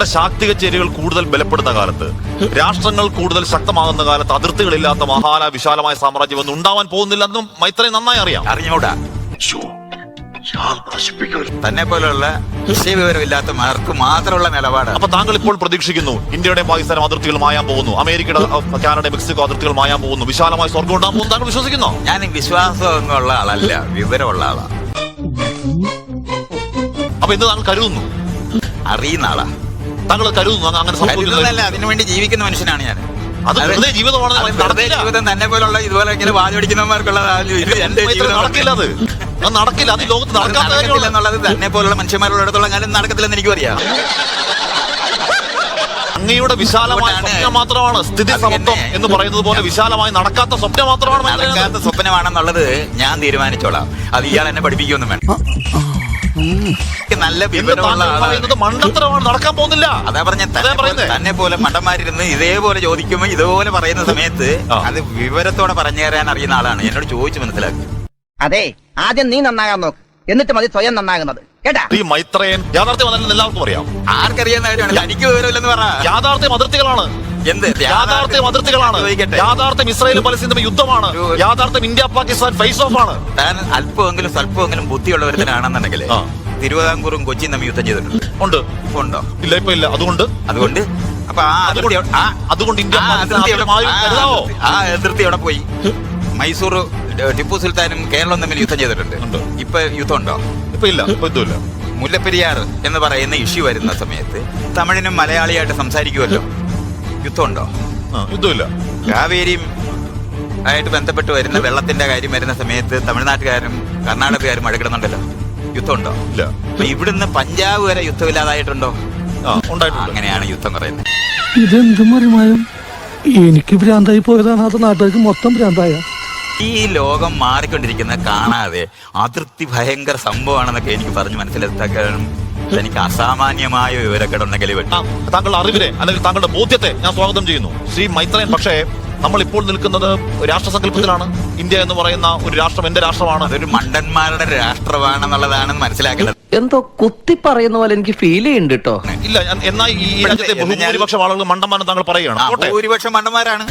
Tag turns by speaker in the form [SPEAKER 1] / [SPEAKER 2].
[SPEAKER 1] ശാക്തിക ചേരികൾ കൂടുതൽ ബലപ്പെടുന്ന കാലത്ത്, രാഷ്ട്രങ്ങൾ കൂടുതൽ ശക്തമാകുന്ന കാലത്ത് അതിർത്തികളില്ലാത്ത വിശാലമായ സാമ്രാജ്യം ഒന്നും ഉണ്ടാവാൻ പോകുന്നില്ലെന്നും മൈത്രേയൻ നന്നായി അറിയാം.
[SPEAKER 2] അറിഞ്ഞൂടാ. തന്നെ പോലുള്ള വിവരമില്ലാത്ത മാർക്ക് മാത്രമുള്ള നിലപാട്.
[SPEAKER 1] അപ്പൊ താങ്കൾ ഇപ്പോൾ പ്രതീക്ഷിക്കുന്നു ഇന്ത്യയുടെ പാകിസ്ഥാനും അതിർത്തികൾ മായാൻ പോകുന്നു, അമേരിക്കയുടെ കാനഡ മെക്സിക്കോ അതിർത്തികൾ മായാൻ പോകുന്നു, വിശാലമായ സ്വർഗം ഉണ്ടാകാൻ പോകുന്നു താങ്കൾ വിശ്വസിക്കുന്നോ?
[SPEAKER 2] ഞാൻ വിശ്വാസമൊന്നും ഉള്ള ആളല്ല, വിവരമുള്ള ആളാ.
[SPEAKER 1] അപ്പൊ എന്ത് താങ്കൾ കരുതുന്നു?
[SPEAKER 2] അറിയുന്ന ആളാ.
[SPEAKER 1] താങ്കൾ കരുതുന്നു അങ്ങനെ
[SPEAKER 2] സംഭവിക്കുന്നതല്ല, അതിനുവേണ്ടി ജീവിക്കുന്ന മനുഷ്യനാണ് ഞാൻ.
[SPEAKER 1] അത് വെറുതെ ജീവിതമാണ്.
[SPEAKER 2] ജീവിതം തന്നെ പോലുള്ള ഇതുപോലെ ഇങ്ങനെ വാചടിക്കുന്നവർക്കുള്ളതാണ്.
[SPEAKER 1] നടക്കില്ല, അത് നടക്കില്ല. അത് ലോകത്ത്
[SPEAKER 2] എന്നുള്ളത് തന്നെ പോലുള്ള മനുഷ്യന്മാരുള്ളിടത്തോളം കാലം നടക്കത്തില്ലെന്ന് എനിക്കും അറിയാം.
[SPEAKER 1] അങ്ങയുടെ വിശാലമായ സ്വപ്നം മാത്രമാണ് സ്ഥിതി സമത്വം എന്ന് പറയുന്നത് പോലെ വിശാലമായി നടക്കാത്ത സ്വപ്നം മാത്രമാണ്.
[SPEAKER 2] നടക്കാത്ത സ്വപ്നമാണെന്നുള്ളത് ഞാൻ തീരുമാനിച്ചോളാം. അത് ഇയാൾ എന്നെ പഠിപ്പിക്കൊന്നും വേണം. നല്ല വിവരമുള്ള
[SPEAKER 1] മണ്ടത്തരമാണ്, നടക്കാൻ പോകുന്നില്ല.
[SPEAKER 2] അതാ പറഞ്ഞ തന്നെ പോലെ മണ്ടന്മാരിരുന്ന് ഇതേപോലെ ചോദിക്കുമ്പോ ഇതുപോലെ പറയുന്ന സമയത്ത് അത് വിവരത്തോടെ പറഞ്ഞു തരാൻ അറിയുന്ന ആളാണ്. എന്നോട് ചോദിച്ചു മനസ്സിലാക്കി.
[SPEAKER 3] അതെ, ആദ്യം നീ നന്നാകാൻ നോക്ക്, എന്നിട്ട് മതി സ്വയം നന്നാകുന്നത്. കേട്ടാ?
[SPEAKER 1] ഈ മൈത്രേയൻ യാഥാർത്ഥ്യം എല്ലാവർക്കും അറിയാം.
[SPEAKER 2] ആർക്കറിയാവുന്ന കാര്യമാണ്. തനിക്ക് വിവരമില്ലെന്ന് പറ.
[SPEAKER 1] യാഥാർത്ഥ്യം അതിർത്തികളാണ്.
[SPEAKER 2] എന്ത്
[SPEAKER 1] യാഥാർത്ഥ്യം അതിർത്തികളാണ്. യാഥാർത്ഥ്യം ഇസ്രായേൽ പലസ്തീൻ യുദ്ധമാണ്. യാഥാർത്ഥ്യം ഇന്ത്യ പാകിസ്ഥാൻ ഫേസ് ഓഫ് ആണ്.
[SPEAKER 2] താൻ അല്പമെങ്കിലും സ്വല്പമെങ്കിലും ബുദ്ധിയുള്ളവരത്തിനാണെന്നുണ്ടെങ്കിൽ തിരുവിതാംകൂറും കൊച്ചിയും തമ്മിൽ യുദ്ധം ചെയ്തിട്ടുണ്ട്. ഉണ്ടോ?
[SPEAKER 1] ഇല്ല, ഇപ്പൊ ഇല്ല. അതുകൊണ്ട്
[SPEAKER 2] അപ്പൊ
[SPEAKER 1] അതുകൊണ്ട് ഇന്ത്യ
[SPEAKER 2] അതിർത്തി അവിടെ പോയി. മൈസൂർ ടിപ്പു സുൽത്താനും കേരളവും തമ്മിൽ യുദ്ധം ചെയ്തിട്ടുണ്ട്. ഇപ്പൊ യുദ്ധം ഉണ്ടോ?
[SPEAKER 1] ഇപ്പൊ ഇല്ല, ഇപ്പൊ യുദ്ധമില്ല.
[SPEAKER 2] മുല്ലപ്പെരിയാർ എന്ന് പറയുന്ന ഇഷ്യൂ വരുന്ന സമയത്ത് തമിഴിനും മലയാളിയായിട്ട് സംസാരിക്കുമല്ലോ. യുദ്ധമുണ്ടോ?
[SPEAKER 1] യുദ്ധമില്ല.
[SPEAKER 2] കാവേരിയും ആയിട്ട് ബന്ധപ്പെട്ട് വരുന്ന വെള്ളത്തിന്റെ കാര്യം വരുന്ന സമയത്ത് തമിഴ്നാട്ടുകാരും കർണാടകക്കാരും മഴകിടുന്നുണ്ടല്ലോ. യുദ്ധമുണ്ടോ?
[SPEAKER 1] ഇല്ല.
[SPEAKER 2] ഇവിടുന്ന് പഞ്ചാബ് വരെ യുദ്ധമില്ലാതായിട്ടുണ്ടോ? അങ്ങനെയാണ് യുദ്ധം പറയുന്നത്.
[SPEAKER 4] ഇതെന്തും അറിയുമായും എനിക്ക് ഭ്രാന്തായി പോയതാണ്, അത് നാട്ടുകാർക്ക് മൊത്തം ഭ്രാന്തായ.
[SPEAKER 2] ഈ ലോകം മാറിക്കൊണ്ടിരിക്കുന്നത് കാണാതെ അതിർത്തി ഭയങ്കര സംഭവമാണെന്നൊക്കെ എനിക്ക് പറഞ്ഞു മനസ്സിലാക്കാനും എനിക്ക് അസാമാന്യമായ വിവരക്കേടുണ്ടെങ്കിൽ
[SPEAKER 1] താങ്കളുടെ അറിവിനെ അല്ലെങ്കിൽ താങ്കളുടെ ബോധ്യത്തെ ഞാൻ സ്വാഗതം ചെയ്യുന്നു ശ്രീ മൈത്രേയൻ. പക്ഷേ നമ്മൾ ഇപ്പോൾ നിൽക്കുന്നത് രാഷ്ട്രസങ്കല്പത്തിലാണ്. ഇന്ത്യ എന്ന് പറയുന്ന ഒരു രാഷ്ട്രം എന്റെ രാഷ്ട്രമാണ്.
[SPEAKER 2] അതൊരു മണ്ടന്മാരുടെ രാഷ്ട്രമാണെന്നുള്ളതാണ് മനസ്സിലാക്കേണ്ടത്.
[SPEAKER 3] എന്തോ കുത്തി പറയുന്ന പോലെ എനിക്ക് ഫീൽ ചെയ്യുന്നുണ്ട് കേട്ടോ.
[SPEAKER 1] ഇല്ല, എന്നാൽ ഈ രാജ്യത്തെ ഭൂരിപക്ഷം ആളുകൾ മണ്ടന്മാരെന്ന് താങ്കൾ പറയുകയാണ്.
[SPEAKER 2] ഭൂരിപക്ഷം മണ്ടന്മാരാണ്.